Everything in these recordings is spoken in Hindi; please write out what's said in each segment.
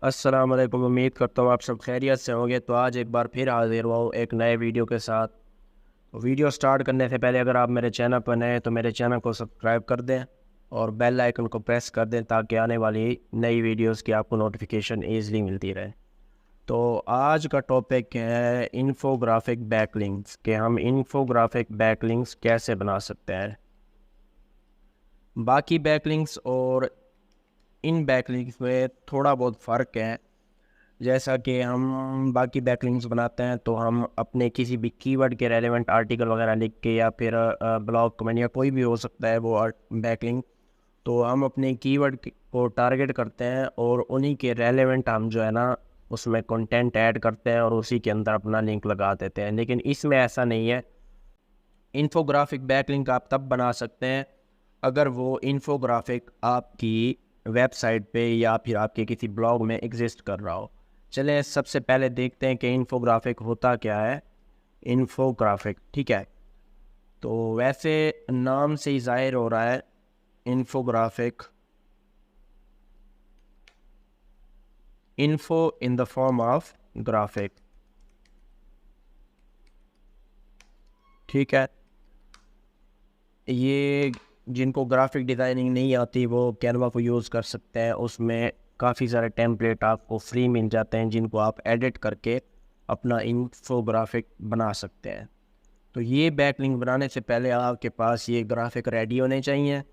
अस्सलाम वालेकुम। उम्मीद करता हूँ आप सब खैरियत से होंगे। तो आज एक बार फिर हाजिर हुआ हूँ एक नए वीडियो के साथ। वीडियो स्टार्ट करने से पहले अगर आप मेरे चैनल पर नए हैं तो मेरे चैनल को सब्सक्राइब कर दें और बेल आइकन को प्रेस कर दें ताकि आने वाली नई वीडियोस की आपको नोटिफिकेशन ईज़िली मिलती रहे। तो आज का टॉपिक है इन्फोग्राफिक बैकलिंक्स, कि हम इन्फोग्राफिक बैकलिंक्स कैसे बना सकते हैं। बाकी बैकलिंक्स और इन बैकलिंक्स में थोड़ा बहुत फ़र्क है। जैसा कि हम बाकी बैकलिंक्स बनाते हैं तो हम अपने किसी भी कीवर्ड के रेलेवेंट आर्टिकल वगैरह लिख के या फिर ब्लॉग कमेंट या कोई भी हो सकता है वो बैकलिंक, तो हम अपने कीवर्ड को टारगेट करते हैं और उन्हीं के रेलेवेंट हम जो है ना उसमें कंटेंट ऐड करते हैं और उसी के अंदर अपना लिंक लगा देते हैं। लेकिन इसमें ऐसा नहीं है। इन्फोग्राफिक बैकलिंक आप तब बना सकते हैं अगर वो इन्फोग्राफिक आपकी वेबसाइट पे या फिर आपके किसी ब्लॉग में एग्जिस्ट कर रहा हो। चलें सबसे पहले देखते हैं कि इन्फोग्राफिक होता क्या है। इन्फोग्राफिक, ठीक है, तो वैसे नाम से ही जाहिर हो रहा है। Infographic, info in the form of graphic, ठीक है। ये जिनको ग्राफिक डिज़ाइनिंग नहीं आती वो कैनवा को यूज़ कर सकते हैं। उसमें काफ़ी सारे टेम्पलेट आपको फ्री मिल जाते हैं जिनको आप एडिट करके अपना इन्फोग्राफिक बना सकते हैं। तो ये बैकलिंक बनाने से पहले आपके पास ये ग्राफिक रेडी होने चाहिए।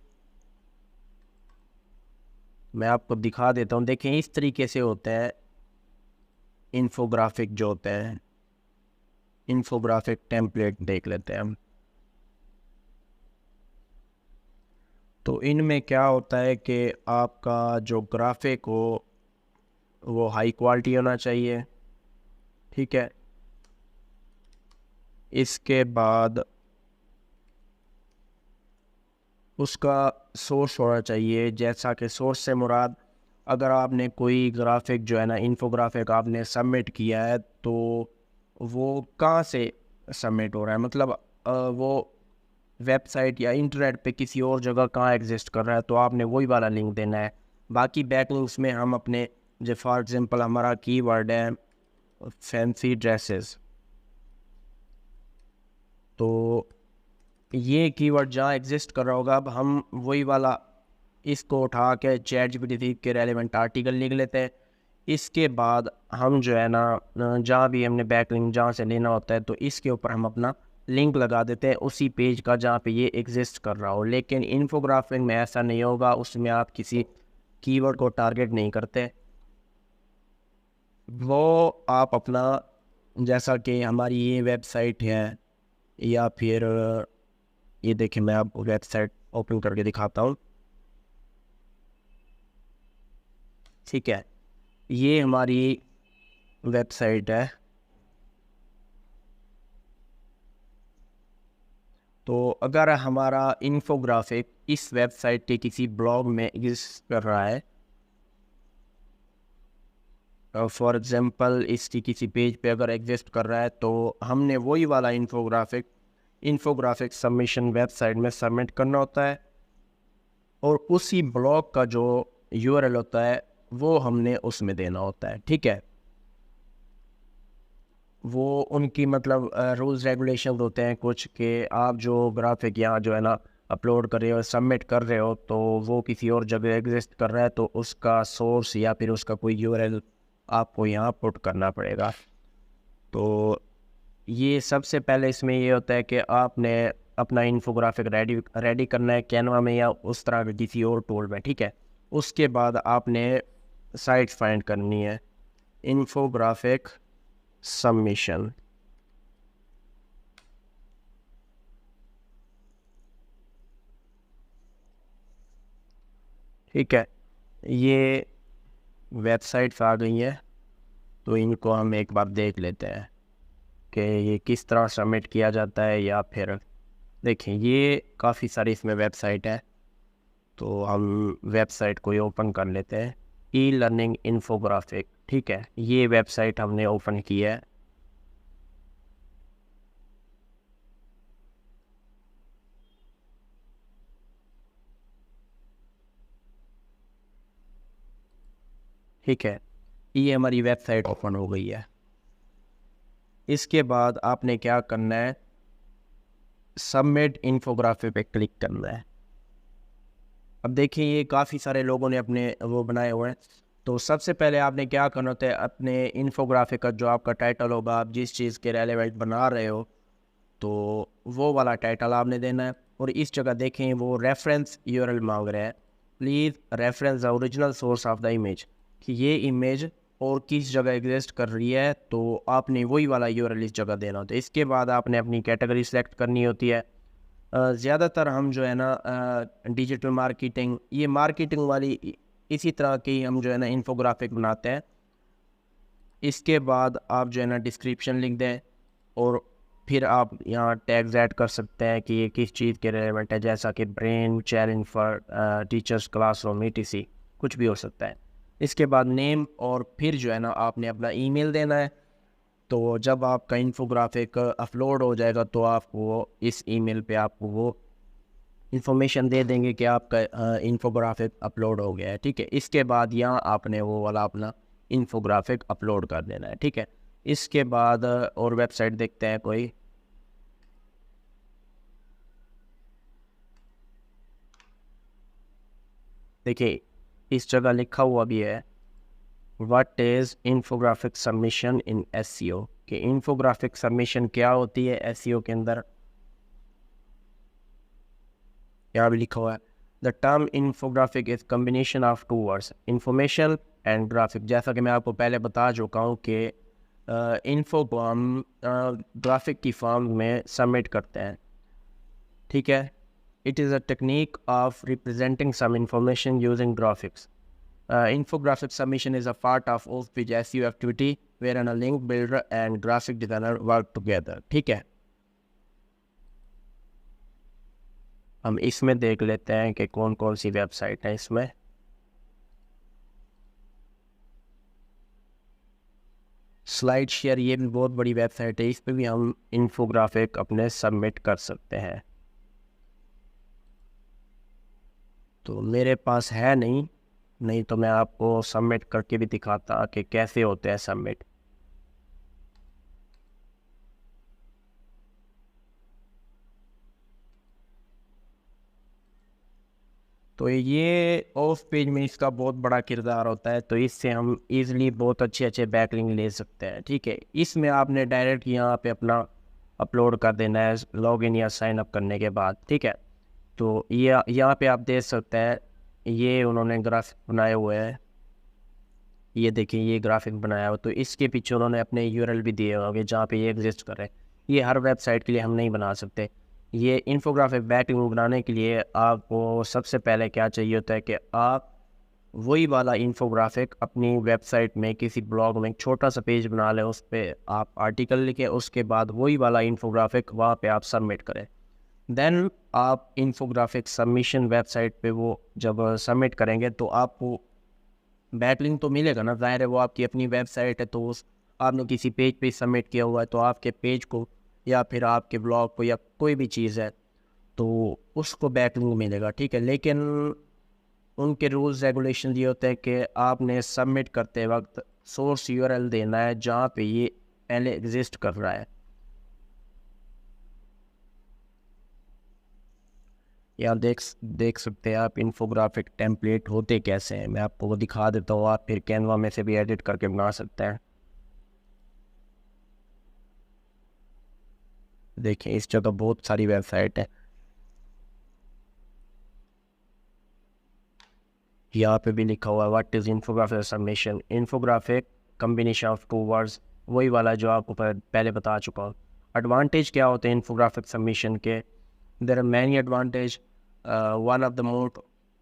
मैं आपको दिखा देता हूँ। देखें इस तरीके से होते हैं इन्फोग्राफिक जो होते हैं। इन्फोग्राफिक टेम्पलेट देख लेते हैं हम। तो इनमें क्या होता है कि आपका जो ग्राफिक हो वो हाई क्वालिटी होना चाहिए, ठीक है। इसके बाद उसका सोर्स होना चाहिए। जैसा कि सोर्स से मुराद, अगर आपने कोई ग्राफिक जो है ना इन्फोग्राफिक आपने सबमिट किया है तो वो कहाँ से सबमिट हो रहा है, मतलब वो वेबसाइट या इंटरनेट पे किसी और जगह कहाँ एग्जिस्ट कर रहा है, तो आपने वही वाला लिंक देना है। बाकी बैकलिंक्स में हम अपने, जो फॉर एग्जांपल हमारा कीवर्ड है फैंसी ड्रेसेस, तो ये कीवर्ड जहाँ एग्जिस्ट कर रहा होगा अब हम वही वाला इसको उठा के चैट जीपीटी के रेलेवेंट आर्टिकल लिख लेते हैं। इसके बाद हम जो है ना जहाँ भी हमने बैकलिंक जहाँ से लेना होता है तो इसके ऊपर हम अपना लिंक लगा देते हैं उसी पेज का जहाँ पे ये एग्जिस्ट कर रहा हो। लेकिन इन्फोग्राफिक में ऐसा नहीं होगा, उसमें आप किसी कीवर्ड को टारगेट नहीं करते। वो आप अपना, जैसा कि हमारी ये वेबसाइट है या फिर ये देखिए मैं आपको वेबसाइट ओपन करके दिखाता हूँ, ठीक है। ये हमारी वेबसाइट है। तो अगर हमारा इन्फोग्राफिक इस वेबसाइट के किसी ब्लॉग में एग्जिस्ट कर रहा है, फॉर एग्जांपल इसकी किसी पेज पे अगर एग्जिस्ट कर रहा है, तो हमने वही वाला इन्फोग्राफिक सबमिशन वेबसाइट में सबमिट करना होता है और उसी ब्लॉग का जो यूआरएल होता है वो हमने उसमें देना होता है, ठीक है। वो उनकी मतलब रूल्स रेगुलेशंस होते हैं कुछ, कि आप जो ग्राफिक यहाँ जो है ना अपलोड कर रहे हो सबमिट कर रहे हो तो वो किसी और जगह एग्जिस्ट कर रहा है तो उसका सोर्स या फिर उसका कोई यूआरएल आपको यहाँ पुट करना पड़ेगा। तो ये सबसे पहले इसमें ये होता है कि आपने अपना इन्फोग्राफिक रेडी रेडी करना है कैनवा में या उस तरह के किसी और टूल में, ठीक है। उसके बाद आपने साइट फाइंड करनी है, इन्फोग्राफिक सबमिशन, ठीक है। ये वेबसाइट्स आ गई हैं तो इनको हम एक बार देख लेते हैं कि ये किस तरह सबमिट किया जाता है। या फिर देखें ये काफ़ी सारी इसमें वेबसाइट है, तो हम वेबसाइट को ओपन कर लेते हैं। ई लर्निंग इन्फोग्राफिक, ठीक है, ये वेबसाइट हमने ओपन की है। ठीक है, ये हमारी वेबसाइट ओपन हो गई है। इसके बाद आपने क्या करना है, सबमिट इन्फोग्राफिक पे क्लिक करना है। अब देखिए ये काफ़ी सारे लोगों ने अपने वो बनाए हुए हैं। तो सबसे पहले आपने क्या करना होता है, अपने इन्फोग्राफिक का जो आपका टाइटल होगा, आप जिस चीज़ के रेलेवेंट बना रहे हो, तो वो वाला टाइटल आपने देना है। और इस जगह देखें वो रेफरेंस यूआरएल मांग रहा है, please reference the original source of the image, कि ये इमेज और किस जगह एग्जिस्ट कर रही है, तो आपने वही वाला यूआरएल इस जगह देना होता है। इसके बाद आपने अपनी कैटेगरी सेलेक्ट करनी होती है। ज़्यादातर हम जो है ना डिजिटल मार्केटिंग, ये मार्केटिंग वाली इसी तरह की हम जो है ना इन्फोग्राफिक बनाते हैं। इसके बाद आप जो है ना डिस्क्रिप्शन लिख दें, और फिर आप यहाँ टैग्स ऐड कर सकते हैं कि ये किस चीज़ के रेलेवेंट है, जैसा कि brain challenge for teachers classroom ETC, कुछ भी हो सकता है। इसके बाद नेम, और फिर जो है ना आपने अपना ईमेल देना है। तो जब आपका इन्फोग्राफिक अपलोड हो जाएगा तो आपको इस ईमेल पे आपको वो इन्फॉर्मेशन दे देंगे कि आपका इन्फोग्राफिक अपलोड हो गया है। ठीक है, इसके बाद यहाँ आपने वो वाला अपना इन्फोग्राफिक अपलोड कर देना है। ठीक है, इसके बाद और वेबसाइट देखते हैं कोई। देखिए इस जगह लिखा हुआ भी है, what is infographic submission in SEO, कि इन्फोग्राफिक सबमिशन क्या होती है SEO के अंदर। यहाँ भी लिखा हुआ है, the term infographic is combination of two words, information and graphic. जैसा कि मैं आपको पहले बता चुका हूँ कि इन्फो को हम ग्राफिक की फॉर्म में सबमिट करते हैं। ठीक है, it is a technique of representing some information using graphics. Infographic submission is a part of Off-Page SEO activity wherein a link builder and graphic designer work together। ठीक है, हम इसमें देख लेते हैं कि कौन कौन सी वेबसाइट है इसमें। स्लाइड शेयर, ये भी बहुत बड़ी वेबसाइट है, इस पर भी हम इन्फोग्राफिक अपने सबमिट कर सकते हैं। तो मेरे पास है नहीं तो मैं आपको सबमिट करके भी दिखाता कि कैसे होते हैं सबमिट। तो ये ऑफ पेज में इसका बहुत बड़ा किरदार होता है, तो इससे हम इजीली बहुत अच्छे बैकलिंक ले सकते हैं। ठीक है, इसमें आपने डायरेक्ट यहाँ पे अपना अपलोड कर देना है लॉगिन या साइन अप करने के बाद। ठीक है, तो ये यहाँ पे आप देख सकते हैं, ये उन्होंने ग्राफिक बनाए हुए हैं। ये देखिए ये ग्राफिक बनाया हुआ, तो इसके पीछे उन्होंने अपने यूआरएल भी दिए होंगे जहाँ पे ये एग्जिस्ट कर रहे हैं। ये हर वेबसाइट के लिए हम नहीं बना सकते। ये इन्फोग्राफिक बैकलिंक बनाने के लिए आपको सबसे पहले क्या चाहिए होता है कि आप वही वाला इन्फोग्राफिक अपनी वेबसाइट में किसी ब्लॉग में एक छोटा सा पेज बना लें, उस पर आप आर्टिकल लिखें, उसके बाद वही वाला इन्फोग्राफिक वहाँ पे आप सबमिट करें। देन आप इन्फोग्राफिक सबमिशन वेबसाइट पे वो जब सबमिट करेंगे तो आपको बैकलिंक तो मिलेगा ना, ज़ाहिर है वो आपकी अपनी वेबसाइट है, तो उस आपने किसी पेज पे सबमिट किया हुआ है तो आपके पेज को या फिर आपके ब्लॉग को या कोई भी चीज़ है तो उसको बैकलिंक मिलेगा। ठीक है, लेकिन उनके रूल्स रेगुलेशन ये होते हैं कि आपने सबमिट करते वक्त सोर्स यूआरएल देना है जहाँ पे ये पहले एग्जिस्ट कर रहा है। यहाँ देख सकते हैं आप इन्फोग्राफिक टेम्पलेट होते कैसे हैं, मैं आपको वो दिखा देता हूँ, आप फिर कैनवा में से भी एडिट करके बना सकते हैं। देखिए इस जगह बहुत सारी वेबसाइट है, यहाँ पे भी लिखा हुआ है what is infographic submission, infographic combination of two words, वही वाला जो आपको पहले बता चुका हूँ। एडवांटेज क्या होते हैं इन्फोग्राफिक सबमिशन के, there are many advantage. One of the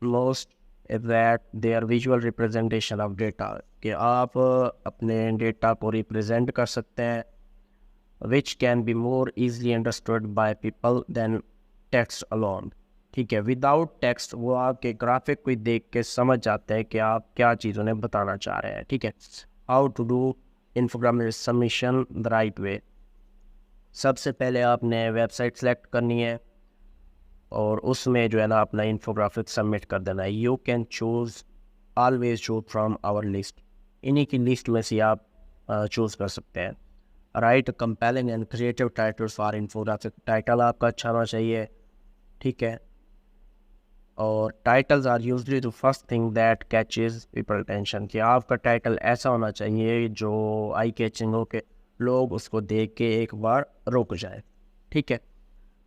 most is that they are visual representation of data, कि आप अपने डेटा को रिप्रेजेंट कर सकते हैं, which can be more easily understood by people than text alone. ठीक है, विदाउट टेक्स्ट वो आपके ग्राफिक को देख के समझ जाते हैं कि आप क्या चीज़ उन्हें बताना चाह रहे हैं। ठीक है, how to do infographic submission the right way. सबसे पहले आपने वेबसाइट सेलेक्ट करनी है और उसमें जो है ना अपना इन्फोग्राफिक सबमिट कर देना है। You can choose always choose from our list. इन्हीं की लिस्ट में से आप चूज़ कर सकते हैं। Write compelling and creative titles for infographic, title आपका अच्छा होना चाहिए, ठीक है। और titles are usually the first thing that catches people tension, कि आपका टाइटल ऐसा होना चाहिए जो आई कैचिंग हो के लोग उसको देख के एक बार रुक जाए, ठीक है।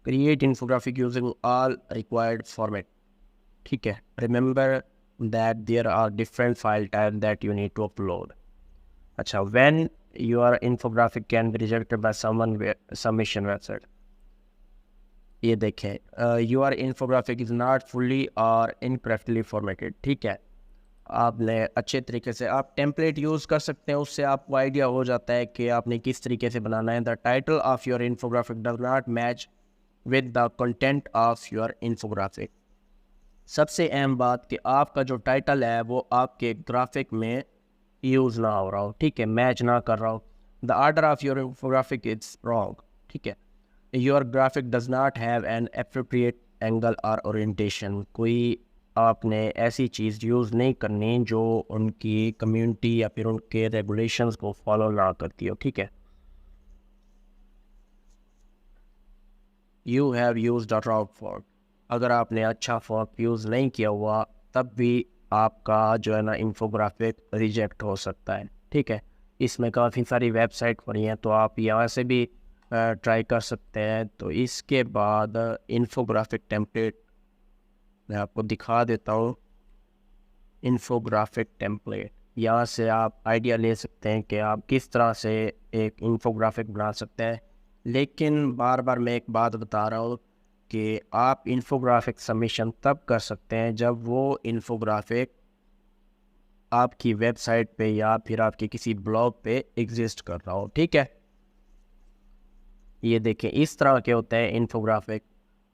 Create infographic using all required format, ठीक है। Remember that there are different file type that you need to upload. अच्छा, when your infographic can be rejected by someone submission website, ये देखें your infographic is not fully और इनकरेक्टली फॉर्मेटेड, ठीक है। आपने अच्छे तरीके से आप टेम्पलेट यूज़ कर सकते हैं, उससे आपको आइडिया हो जाता है कि आपने किस तरीके से बनाना है। The title of your infographic does not match with the content of your infographic. सबसे अहम बात कि आपका जो टाइटल है वो आपके ग्राफिक में यूज़ ना हो रहा हो, ठीक है, मैच ना कर रहा हो। The order of your infographic is wrong, ठीक है। Your graphic does not have an appropriate angle और ओरिएंटेशन, कोई आपने ऐसी चीज़ यूज़ नहीं करनी जो उनकी कम्युनिटी या फिर उनके रेगुलेशंस को फॉलो ना करती हो, ठीक है। You have used a wrong form, अगर आपने अच्छा फॉर्म यूज़ नहीं किया हुआ तब भी आपका जो है ना इन्फोग्राफिक रिजेक्ट हो सकता है, ठीक है। इसमें काफ़ी सारी वेबसाइट पड़ी हैं, तो आप यहाँ से भी ट्राई कर सकते हैं। तो इसके बाद इन्फोग्राफिक टेम्पलेट मैं आपको दिखा देता हूँ। इन्फोग्राफिक टेम्पलेट, यहाँ से आप आइडिया ले सकते हैं कि आप किस तरह से एक इन्फोग्राफिक बना सकते हैं। लेकिन बार बार मैं एक बात बता रहा हूँ कि आप इन्फोग्राफिक सबमिशन तब कर सकते हैं जब वो इन्फोग्राफिक आपकी वेबसाइट पे या फिर आपके किसी ब्लॉग पे एग्जिस्ट कर रहा हो, ठीक है। ये देखें, इस तरह के होते हैं इन्फोग्राफिक।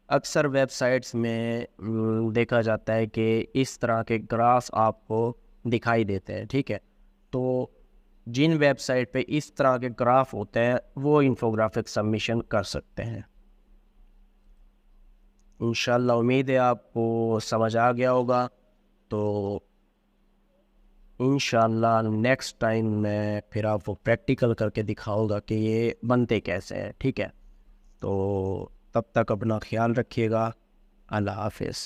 अक्सर वेबसाइट्स में देखा जाता है कि इस तरह के ग्राफ आपको दिखाई देते हैं, ठीक है। तो जिन वेबसाइट पे इस तरह के ग्राफ होते हैं वो इन्फोग्राफिक सबमिशन कर सकते हैं। इंशाल्लाह उम्मीद है आपको समझ आ गया होगा। तो इंशाल्लाह नेक्स्ट टाइम मैं फिर आपको प्रैक्टिकल करके दिखाऊंगा कि ये बनते कैसे हैं, ठीक है। तो तब तक अपना ख्याल रखिएगा। अल्लाह हाफिज़।